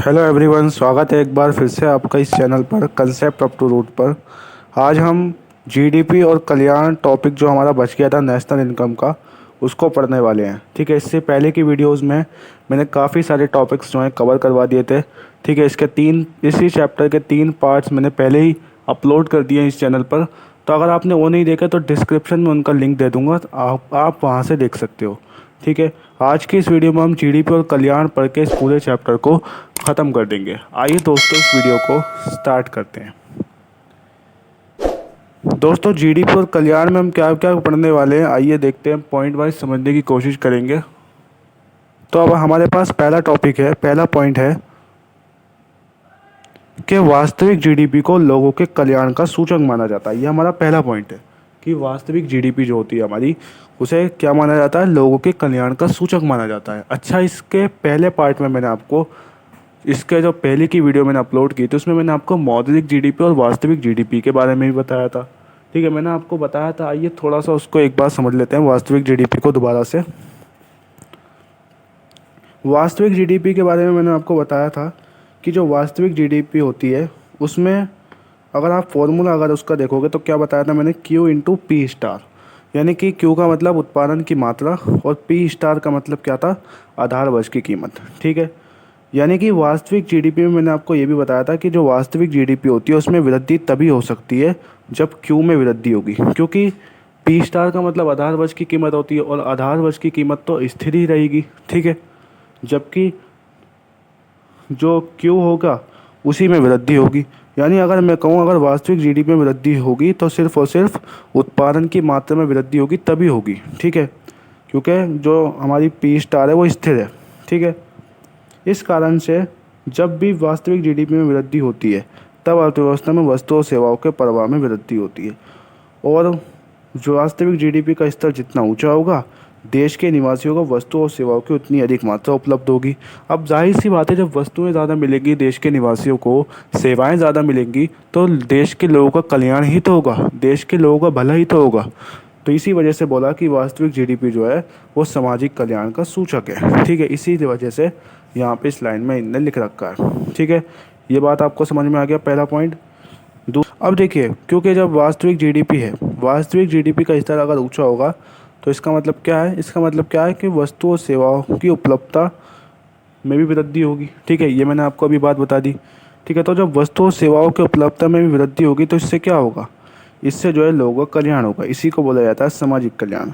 Hello everyone, स्वागत है एक बार फिर से आपका इस चैनल पर कंसेप्ट अप टू रूट पर। आज हम जीडीपी और कल्याण टॉपिक जो हमारा बच गया था नेशनल इनकम का, उसको पढ़ने वाले हैं। ठीक है, इससे पहले की वीडियोस में मैंने काफ़ी सारे टॉपिक्स जो हैं कवर करवा दिए थे। ठीक है, इसी चैप्टर के 3 पार्ट्स मैंने पहले ही अपलोड कर दिए हैं इस चैनल पर। तो अगर आपने वो नहीं देखा तो डिस्क्रिप्शन में उनका लिंक दे दूँगा, तो आप वहाँ से देख सकते हो। ठीक है, आज की इस वीडियो में हम जीडीपी और कल्याण पढ़ के इस पूरे चैप्टर को ख़त्म कर देंगे। आइए दोस्तों, इस वीडियो को स्टार्ट करते हैं। दोस्तों, जीडीपी और कल्याण में हम क्या क्या पढ़ने वाले हैं, आइए देखते हैं। पॉइंट वाइज समझने की कोशिश करेंगे। तो अब हमारे पास पहला पॉइंट है कि वास्तविक जीडीपी को लोगों के कल्याण का सूचक माना जाता है। ये हमारा पहला पॉइंट है कि वास्तविक जीडीपी जो होती है हमारी, उसे क्या माना जाता है? लोगों के कल्याण का सूचक माना जाता है। अच्छा, इसके पहले पार्ट में मैंने आपको, इसके जो पहले की वीडियो मैंने अपलोड की थी, उसमें मैंने आपको मौद्रिक जीडीपी और वास्तविक जीडीपी के बारे में भी बताया था। ठीक है, मैंने आपको बताया था। आइए थोड़ा सा उसको एक बार समझ लेते हैं, वास्तविक जीडीपी को दोबारा से। वास्तविक जीडीपी के बारे में मैंने आपको बताया था कि जो वास्तविक जीडीपी होती है उसमें अगर आप फॉर्मूला अगर उसका देखोगे तो क्या बताया था मैंने? Q into P star. यानी कि Q का मतलब उत्पादन की मात्रा और P स्टार का मतलब क्या था? आधार वर्ष की कीमत। ठीक है, यानी कि वास्तविक जीडीपी में मैंने आपको ये भी बताया था कि जो वास्तविक जीडीपी होती है उसमें वृद्धि तभी हो सकती है जब Q में वृद्धि होगी, क्योंकि P स्टार का मतलब आधार वर्ष की कीमत होती है और आधार वर्ष की कीमत तो स्थिर ही रहेगी। ठीक है, जबकि जो Q होगा उसी में वृद्धि होगी। यानी अगर मैं कहूँ अगर वास्तविक जीडीपी में वृद्धि होगी तो सिर्फ और सिर्फ उत्पादन की मात्रा में वृद्धि होगी तभी होगी। ठीक है, क्योंकि जो हमारी पी स्टार है वो स्थिर है। ठीक है, इस कारण से जब भी वास्तविक जीडीपी में वृद्धि होती है तब अर्थव्यवस्था में वस्तु और सेवाओं के प्रवाह में वृद्धि होती है। और जो वास्तविक जीडीपी का स्तर जितना ऊंचा होगा, देश के निवासियों को वस्तुओं और सेवाओं की उतनी अधिक मात्रा उपलब्ध होगी। अब जाहिर सी बात है, जब वस्तुएं ज़्यादा मिलेंगी, देश के निवासियों को सेवाएं ज़्यादा मिलेंगी, तो देश के लोगों का कल्याण ही तो होगा, देश के लोगों का भला ही तो होगा। तो इसी वजह से बोला कि वास्तविक जीडीपी जो है वो सामाजिक कल्याण का सूचक है। ठीक है, इसी वजह से यहाँ पे इस लाइन में इनने लिख रखा है। ठीक है, ये बात आपको समझ में आ गया, पहला पॉइंट। अब देखिए, क्योंकि जब वास्तविक जीडीपी है, वास्तविक जीडीपी का स्तर अगर ऊंचा होगा तो इसका मतलब क्या है? इसका मतलब क्या है कि वस्तु और सेवाओं की उपलब्धता में भी वृद्धि होगी। ठीक है, ये मैंने आपको अभी बात बता दी। ठीक है, तो जब वस्तु और सेवाओं की उपलब्धता में भी वृद्धि होगी तो इससे क्या होगा? इससे जो है लोगों का कल्याण होगा। इसी को बोला जाता है सामाजिक कल्याण।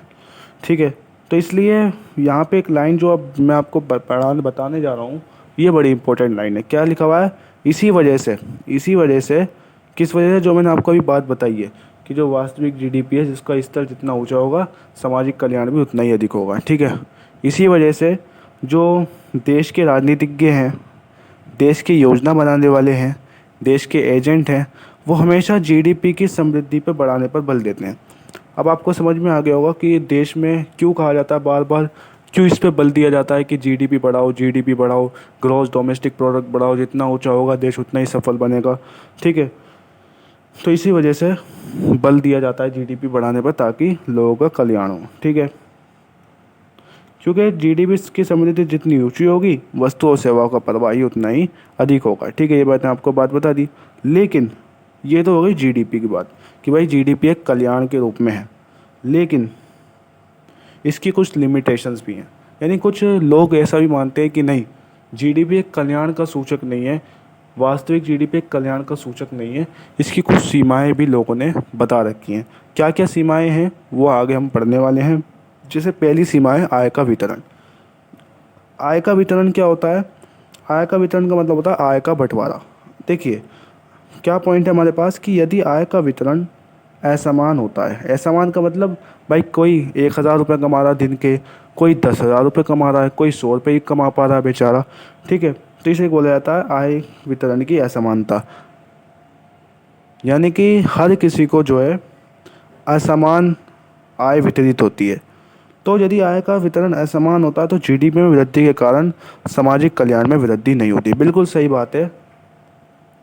ठीक है, तो इसलिए यहाँ पे एक लाइन जो अब मैं आपको बताने जा रहा हूँ, ये बड़ी इंपॉर्टेंट लाइन है। क्या लिखा हुआ है? इसी वजह से किस वजह से? जो मैंने आपको अभी बात बताई है कि जो वास्तविक जीडीपी है जिसका स्तर जितना ऊंचा होगा, सामाजिक कल्याण भी उतना ही अधिक होगा। ठीक है, इसी वजह से जो देश के राजनीतिज्ञ हैं, देश की योजना बनाने वाले हैं, देश के एजेंट हैं, वो हमेशा जीडीपी की समृद्धि पर बढ़ाने पर बल देते हैं। अब आपको समझ में आ गया होगा कि देश में क्यों कहा जाता है बार बार, क्यों इस पे बल दिया जाता है कि जीडीपी बढ़ाओ, जीडीपी बढ़ाओ, ग्रॉस डोमेस्टिक प्रोडक्ट बढ़ाओ, जितना ऊंचा होगा देश उतना ही सफल बनेगा। ठीक है, तो इसी वजह से बल दिया जाता है जीडीपी बढ़ाने पर, ताकि लोगों का कल्याण हो। ठीक है, क्योंकि जीडीपी की समृद्धि जितनी ऊंची होगी, वस्तु और सेवाओं का प्रवाह ही उतना ही अधिक होगा। ठीक है, ये बात मैं आपको बता दी। लेकिन ये तो हो गई जीडीपी की बात कि भाई जीडीपी एक कल्याण के रूप में है, लेकिन इसकी कुछ लिमिटेशंस भी हैं। यानी कुछ लोग ऐसा भी मानते हैं कि नहीं, जीडीपी एक कल्याण का सूचक नहीं है, वास्तविक जीडीपी एक कल्याण का सूचक नहीं है। इसकी कुछ सीमाएं भी लोगों ने बता रखी हैं। क्या क्या सीमाएं हैं वो आगे हम पढ़ने वाले हैं। जैसे पहली सीमा है आय का वितरण। आय का वितरण क्या होता है? आय का वितरण का मतलब होता है आय का बंटवारा। देखिए क्या पॉइंट है हमारे पास कि यदि आय का वितरण असमान होता है, असमान का मतलब भाई कोई 1,000 रुपये कमा रहा दिन के, कोई 10,000 रुपये कमा रहा है, कोई 100 रुपये ही कमा पा रहा है बेचारा। ठीक है, तो इसे बोला जाता है आय वितरण की असमानता। यानी कि हर किसी को जो है असमान आय वितरित होती है। तो यदि आय का वितरण असमान होता है तो जीडीपी में वृद्धि के कारण सामाजिक कल्याण में वृद्धि नहीं होती। बिल्कुल सही बात है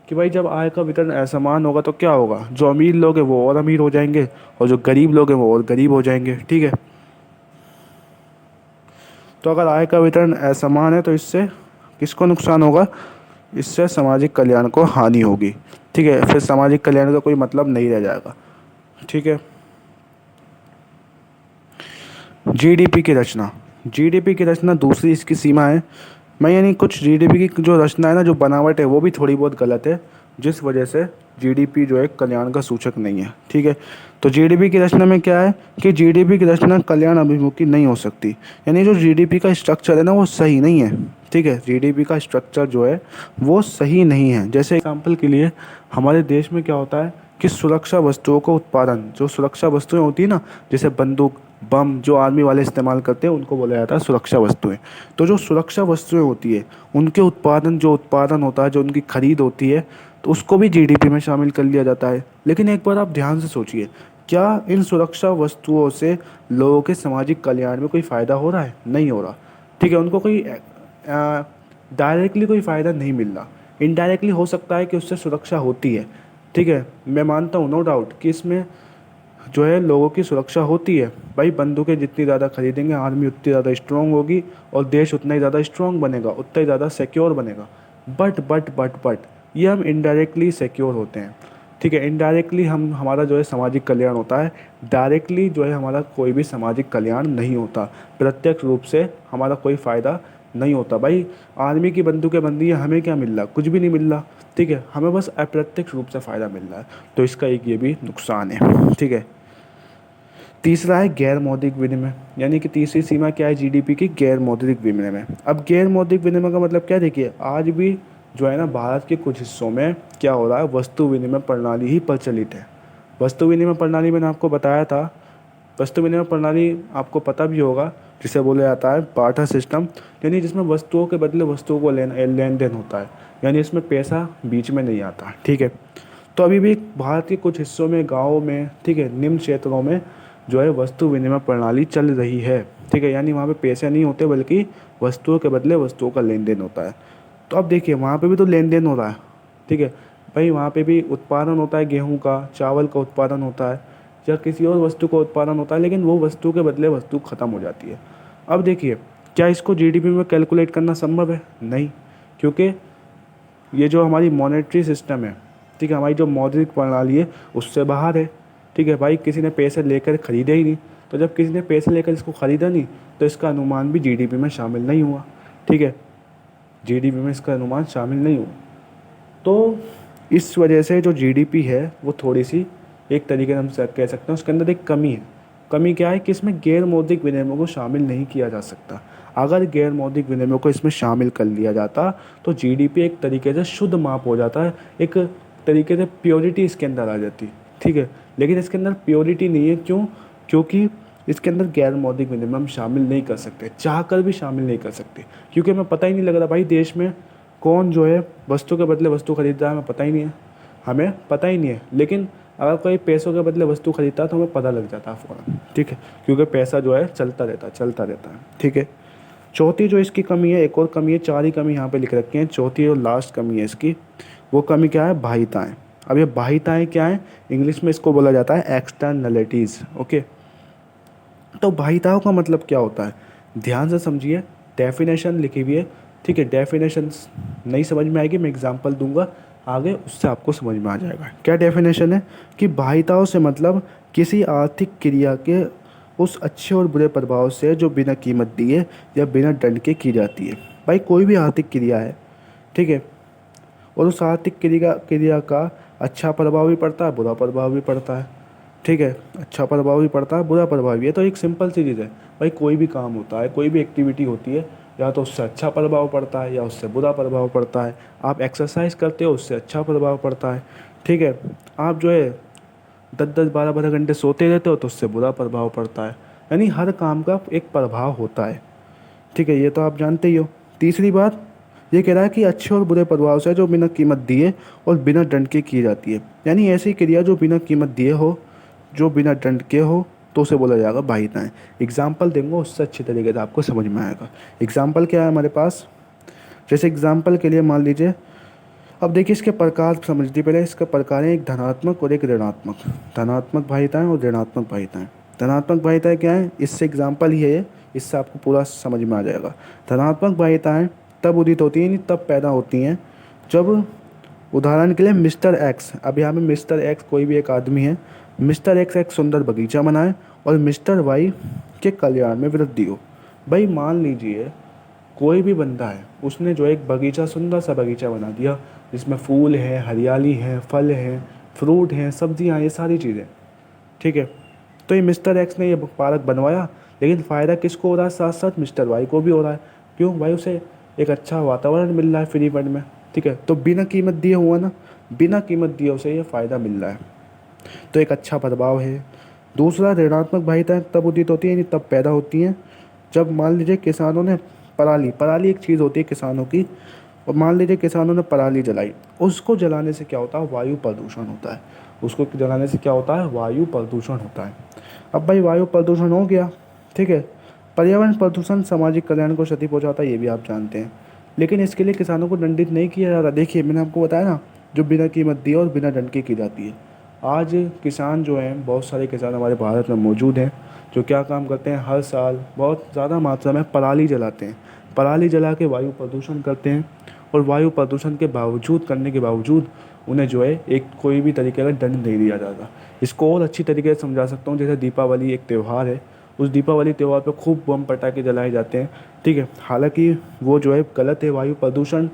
कि भाई जब आय का वितरण असमान होगा तो क्या होगा? जो अमीर लोग हैं वो और अमीर हो जाएंगे और जो गरीब लोग हैं वो और गरीब हो जाएंगे। ठीक है, तो अगर आय का वितरण असमान है तो इससे किसको नुकसान होगा? इससे सामाजिक कल्याण को हानि होगी। ठीक है, फिर सामाजिक कल्याण का कोई मतलब नहीं रह जाएगा। ठीक है। जीडीपी की रचना, जीडीपी की रचना दूसरी इसकी सीमा है। मैं यानी कुछ जीडीपी की जो रचना है ना, जो बनावट है वो भी थोड़ी बहुत गलत है, जिस वजह से जीडीपी जो है कल्याण का सूचक नहीं है। ठीक है। तो जीडीपी की रचना में क्या है कि जीडीपी की रचना कल्याण अभिमुखी नहीं हो सकती। यानी जो जीडीपी का स्ट्रक्चर है ना वो सही नहीं है। ठीक है, जीडीपी का स्ट्रक्चर जो है वो सही नहीं है। जैसे एग्जाम्पल के लिए हमारे देश में क्या होता है कि सुरक्षा वस्तुओं का उत्पादन, जो सुरक्षा वस्तुएं होती है ना, जैसे बंदूक, बम, जो आर्मी वाले इस्तेमाल करते हैं उनको बोला जाता है सुरक्षा वस्तुएं। तो जो सुरक्षा वस्तुएं होती है उनके उत्पादन, जो उत्पादन होता है, जो उनकी खरीद होती है, तो उसको भी जीडीपी में शामिल कर लिया जाता है। लेकिन एक बार आप ध्यान से सोचिए, क्या इन सुरक्षा वस्तुओं से लोगों के सामाजिक कल्याण में कोई फ़ायदा हो रहा है? नहीं हो रहा। ठीक है, उनको कोई डायरेक्टली कोई फ़ायदा नहीं मिल रहा। इनडायरेक्टली हो सकता है कि उससे सुरक्षा होती है। ठीक है, मैं मानता हूँ नो डाउट कि इसमें जो है लोगों की सुरक्षा होती है। भाई बंदूकें जितनी ज़्यादा खरीदेंगे, आर्मी उतनी ज़्यादा स्ट्रांग होगी और देश उतना ही ज़्यादा स्ट्रांग बनेगा, उतना ही ज़्यादा सिक्योर बनेगा। बट ये हम इनडायरेक्टली सिक्योर होते हैं। ठीक है, इनडायरेक्टली हम, हमारा जो है सामाजिक कल्याण होता है, डायरेक्टली जो है हमारा कोई भी सामाजिक कल्याण नहीं होता। प्रत्यक्ष रूप से हमारा कोई फ़ायदा नहीं होता। भाई आर्मी की बंदूकें बन रही है, हमें क्या मिल रहा? कुछ भी नहीं मिल रहा। ठीक है, हमें बस अप्रत्यक्ष रूप से फ़ायदा मिल रहा है। तो इसका एक ये भी नुकसान है। ठीक है। तीसरा है गैर मौद्रिक विनिमय, यानी कि तीसरी सीमा क्या है जीडीपी की? गैर मौद्रिक विनिमय। अब गैर मौद्रिक विनिमय का मतलब क्या, देखिए आज भी जो है ना भारत के कुछ हिस्सों में क्या हो रहा है, वस्तु विनिमय प्रणाली ही प्रचलित है। वस्तु विनिमय प्रणाली मैंने आपको बताया था। वस्तु विनिमय प्रणाली आपको पता भी होगा, जिसे बोला जाता है बार्टर सिस्टम, यानी जिसमें वस्तुओं के बदले वस्तुओं को लेन देन होता है, यानी इसमें पैसा बीच में नहीं आता। ठीक है। तो अभी भी भारत के कुछ हिस्सों में, गाँव में, ठीक है, निम्न क्षेत्रों में जो है वस्तु विनिमय प्रणाली चल रही है। ठीक है, यानी वहाँ पे पैसे नहीं होते बल्कि वस्तुओं के बदले वस्तुओं का लेन देन होता है। तो अब देखिए वहाँ पे भी तो लेन देन हो रहा है। ठीक है भाई, वहाँ पे भी उत्पादन होता है, गेहूँ का, चावल का उत्पादन होता है, या किसी और वस्तु का उत्पादन होता है, लेकिन वो वस्तु के बदले वस्तु ख़त्म हो जाती है। अब देखिए, क्या इसको जीडीपी में कैलकुलेट करना संभव है? नहीं, क्योंकि ये जो हमारी मॉनेटरी सिस्टम है, ठीक है, हमारी जो मौद्रिक प्रणाली है उससे बाहर है। ठीक है भाई, किसी ने पैसे लेकर ख़रीदे ही नहीं, तो जब किसी ने पैसे लेकर इसको ख़रीदा नहीं तो इसका अनुमान भी जीडीपी में शामिल नहीं हुआ। ठीक है, जीडीपी में इसका अनुमान शामिल नहीं हुआ। तो इस वजह से जो जीडीपी है वो थोड़ी सी, एक तरीके से हम कह सकते हैं उसके अंदर एक कमी है। कमी क्या है कि इसमें गैर मौद्रिक विनिमय को शामिल नहीं किया जा सकता। अगर गैर मौद्रिक विनिमय को इसमें शामिल कर लिया जाता तो जीडीपी एक तरीके से शुद्ध माप हो जाता है, एक तरीके से प्योरिटी इसके अंदर आ जाती। ठीक है, लेकिन इसके अंदर प्योरिटी नहीं है। क्यों? क्योंकि इसके अंदर गैर मौद्रिक विनिमय हम शामिल नहीं कर सकते, चाह कर भी शामिल नहीं कर सकते, क्योंकि हमें पता ही नहीं लग रहा भाई देश में कौन जो है वस्तु के बदले वस्तु खरीद रहा है, हमें पता ही नहीं है। हमें पता ही नहीं है, लेकिन अगर कोई पैसों के बदले वस्तु खरीदता है तो हमें पता लग जाता है फ़ौरन। ठीक है, क्योंकि पैसा जो है चलता रहता है, चलता रहता है। ठीक है। चौथी जो इसकी कमी है, एक और कमी है, चार ही कमी यहाँ पे लिख रखी हैं, चौथी और लास्ट कमी है इसकी। वो कमी क्या है? बाह्यताएँ। अब ये बाह्यताएँ क्या है? इंग्लिश में इसको बोला जाता है एक्सटर्नलिटीज़। ओके, तो बाह्यताओं का मतलब क्या होता है? ध्यान से समझिए, डेफिनेशन लिखी हुई है। ठीक है, डेफिनेशन नहीं समझ में आएगी, मैं एग्जांपल दूंगा आगे, उससे आपको समझ में आ जाएगा। क्या डेफिनेशन है कि बाह्यताओं से मतलब किसी आर्थिक क्रिया के उस अच्छे और बुरे प्रभाव से जो बिना कीमत दिए या बिना दंड के की जाती है। भाई कोई भी आर्थिक क्रिया है, ठीक है, और उस आर्थिक क्रिया का अच्छा प्रभाव भी पड़ता है, बुरा प्रभाव भी पड़ता है। ठीक है, अच्छा प्रभाव भी पड़ता है, बुरा प्रभाव भी है। तो एक सिंपल सी चीज़ है भाई, कोई भी काम होता है, कोई भी एक्टिविटी होती है, या तो उससे अच्छा प्रभाव पड़ता है या उससे बुरा प्रभाव पड़ता है। आप एक्सरसाइज करते हो, उससे अच्छा प्रभाव पड़ता है। ठीक है, आप जो है 10-10 12-12 घंटे सोते रहते हो तो उससे बुरा प्रभाव पड़ता है। यानी हर काम का एक प्रभाव होता है। ठीक है, ये तो आप जानते ही हो। तीसरी बात ये कह रहा है कि अच्छे और बुरे प्रभाव से जो बिना कीमत दिए और बिना दंड के की जाती है। यानी ऐसी क्रिया जो बिना कीमत दिए हो, जो बिना दंड के हो, तो उसे बोला जाएगा बाह्यताएँ। एग्जाम्पल देंगे, उससे अच्छे तरीके से आपको समझ में आएगा। एग्जाम्पल क्या है हमारे पास? जैसे एग्जाम्पल के लिए मान लीजिए, अब देखिए इसके प्रकार समझ लीजिए। पहले इसके प्रकार हैं, एक धनात्मक और एक ऋणात्मक। धनात्मक बाह्यताएँ और ऋणात्मक बाह्यताएँ। धनात्मक बाह्यताएँ क्या है? इससे एग्जाम्पल ही है ये, इससे आपको पूरा समझ में आ जाएगा। धनात्मक बाह्यताएँ तब उदित होती हैं, तब पैदा होती हैं जब उदाहरण के लिए मिस्टर एक्स, अब यहाँ पे मिस्टर एक्स कोई भी एक आदमी है, मिस्टर एक्स एक सुंदर बगीचा बनाए और मिस्टर वाई के कल्याण में वृद्धि हो। भाई मान लीजिए कोई भी बंदा है, उसने जो एक बगीचा, सुंदर सा बगीचा बना दिया जिसमें फूल है, हरियाली है, फल है, फ्रूट हैं, सब्जियाँ, ये सारी चीज़ें, ठीक है। तो ये मिस्टर एक्स ने ये पार्क बनवाया, लेकिन फ़ायदा किसको हो रहा है? साथ साथ मिस्टर वाई को भी हो रहा है। क्यों? भाई उसे एक अच्छा वातावरण मिल रहा है फ्री फंड में, ठीक है। तो बिना कीमत दिए हुआ ना, बिना कीमत दिए उसे ये फ़ायदा मिल रहा है, तो एक अच्छा प्रभाव है। दूसरा, ऋणात्मक बाध्यताएं तब उदित होती है, यानी तब पैदा होती हैं जब मान लीजिए किसानों ने पराली, पराली एक चीज़ होती है किसानों की, और मान लीजिए किसानों ने पराली जलाई, उसको जलाने से क्या होता है? वायु प्रदूषण होता है। उसको जलाने से क्या होता है? वायु प्रदूषण होता है। अब भाई वायु प्रदूषण हो गया, ठीक है। पर्यावरण प्रदूषण सामाजिक कल्याण को क्षति पहुंचाता है, ये भी आप जानते हैं, लेकिन इसके लिए किसानों को दंडित नहीं किया जाता। देखिए मैंने आपको बताया ना, जो बिना कीमत दिए और बिना दंड के की जाती है। आज किसान जो हैं, बहुत सारे किसान हमारे भारत में मौजूद हैं, जो क्या काम करते हैं, हर साल बहुत ज़्यादा मात्रा में पराली जलाते हैं। पराली जला के वायु प्रदूषण करते हैं, और वायु प्रदूषण के बावजूद, करने के बावजूद उन्हें जो है एक कोई भी तरीके का दंड नहीं दिया जाता। इसको और अच्छी तरीके से समझा सकता हूँ, जैसे दीपावली एक त्यौहार है, उस दीपावली त्यौहार पर खूब बम पटाखे जलाए जाते हैं, ठीक है। हालांकि वो जो है गलत है, वायु प्रदूषण,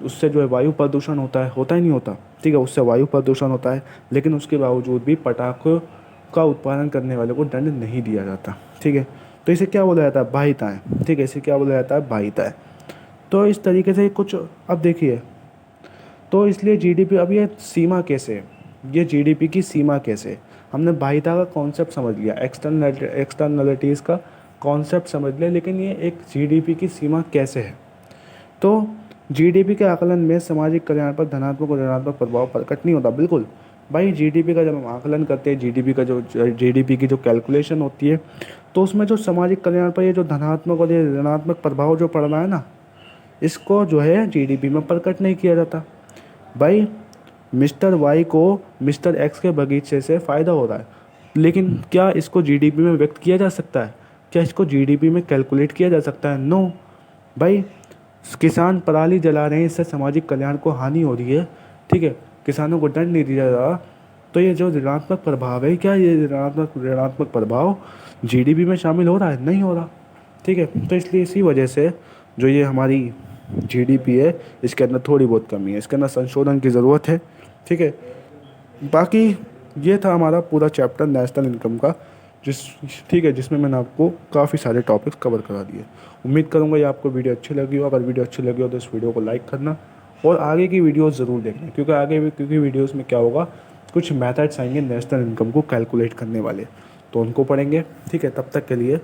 उससे जो है वायु प्रदूषण होता ही नहीं होता, ठीक है, उससे वायु प्रदूषण होता है, लेकिन उसके बावजूद भी पटाखों का उत्पादन करने वाले को दंड नहीं दिया जाता, ठीक है। तो इसे क्या बोला जाता है? बाध्यताएँ, ठीक है, इसे क्या बोला जाता है? बाध्यताएँ। तो इस तरीके से कुछ, अब देखिए, तो इसलिए जीडीपी, अब ये सीमा कैसे है, ये जीडीपी की सीमा कैसे है? हमने बाध्यता का कॉन्सेप्ट समझ लिया, एक्सटर्नलिटीज़ का कॉन्सेप्ट समझ लिया, लेकिन ये एक जीडीपी की सीमा कैसे है? तो जीडीपी के आकलन में सामाजिक कल्याण पर धनात्मक और ऋणात्मक प्रभाव प्रकट नहीं होता। बिल्कुल भाई, जीडीपी का जब हम आकलन करते हैं, जीडीपी की जो कैलकुलेशन होती है, तो उसमें जो सामाजिक कल्याण पर ये जो धनात्मक और ये ऋणात्मक प्रभाव जो पड़ रहा है ना, इसको जो है जीडीपी में प्रकट नहीं किया जाता। भाई मिस्टर वाई को मिस्टर एक्स के बगीचे से फ़ायदा हो रहा है, लेकिन क्या इसको जीडीपी में व्यक्त किया जा सकता है? क्या इसको जीडीपी में कैलकुलेट किया जा सकता है? नो। भाई किसान पराली जला रहे हैं, इससे सामाजिक कल्याण को हानि हो रही है, ठीक है, किसानों को दंड नहीं दिया जा रहा, तो ये जो ऋणात्मक प्रभाव है, क्या ये ऋणात्मक प्रभाव जीडीपी में शामिल हो रहा है? नहीं हो रहा, ठीक है। तो इसलिए इसी वजह से जो ये हमारी जीडीपी है, इसके अंदर थोड़ी बहुत कमी है, इसके अंदर संशोधन की ज़रूरत है, ठीक है। बाकी ये था हमारा पूरा चैप्टर नेशनल इनकम का, ठीक है, जिसमें मैंने आपको काफ़ी सारे टॉपिक्स कवर करा दिए। उम्मीद करूँगा ये आपको वीडियो अच्छी लगी हो। अगर वीडियो अच्छी लगी हो तो इस वीडियो को लाइक करना, और आगे की वीडियोस ज़रूर देखना, क्योंकि वीडियोस में क्या होगा, कुछ मेथड्स आएंगे नेशनल इनकम को कैलकुलेट करने वाले, तो उनको पढ़ेंगे, ठीक है। तब तक के लिए